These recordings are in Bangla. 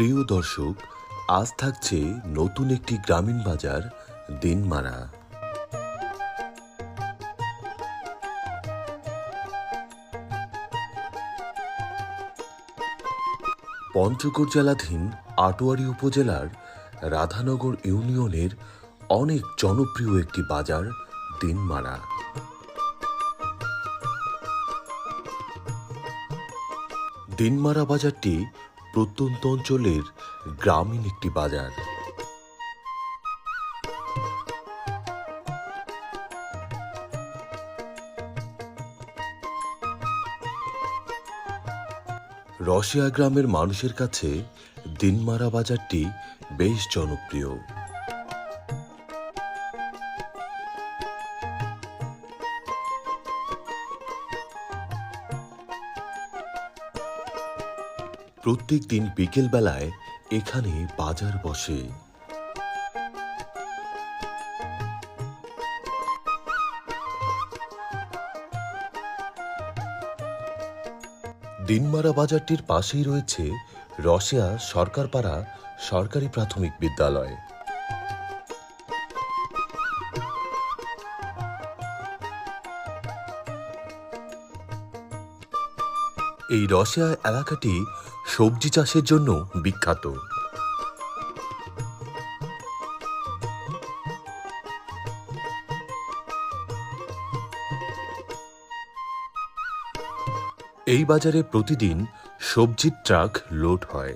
প্রিয় দর্শক, আজ থাকছে নতুন একটি গ্রামীণ বাজার দিনমারা। পঞ্চগড় জেলাধীন আটোয়ারী উপজেলার রাধানগর ইউনিয়নের অনেক জনপ্রিয় একটি বাজার দিনমারা। দিনমারা বাজারটি প্রত্যন্ত অঞ্চলের গ্রামীণ একটি বাজার। রসিয়া গ্রামের মানুষের কাছে দিনমারা বাজারটি বেশ জনপ্রিয়। প্রত্যেক দিন বিকেল বেলায় এখানে বাজার বসে। দিনমারা বাজারটির পাশেই রয়েছে রসিয়া সরকারপাড়া সরকারি প্রাথমিক বিদ্যালয়। এই রসিয়া এলাকাটি সবজি চাষের জন্য বিখ্যাত। এই বাজারে প্রতিদিন সবজির ট্রাক লোড হয়।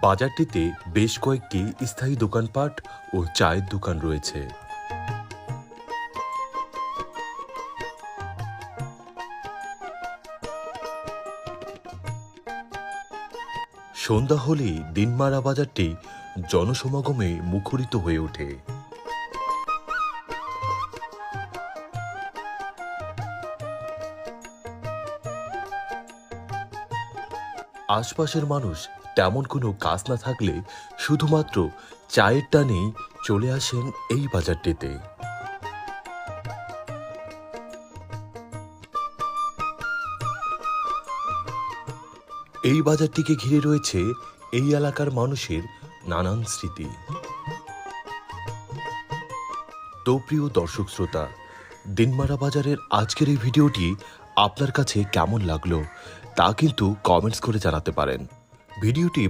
বাজারটিতে বেশ কয়েকটি স্থায়ী দোকানপাট ও চায়ের দোকান রয়েছে। সন্ধ্যা হলেই দিনমারা বাজারটি জনসমাগমে মুখরিত হয়ে ওঠে। আশপাশের মানুষ তেমন কোনো কাজ না থাকলে শুধুমাত্র চায়ের টানেই চলে আসেন এই বাজারটিতে। এই বাজারটিকে ঘিরে রয়েছে এই এলাকার মানুষের নানান স্মৃতি। তো প্রিয় দর্শক শ্রোতা, দিনমারা বাজারের আজকের এই ভিডিওটি আপনার কাছে কেমন লাগলো তা কিন্তু কমেন্টস করে জানাতে পারেন। ভিডিওটি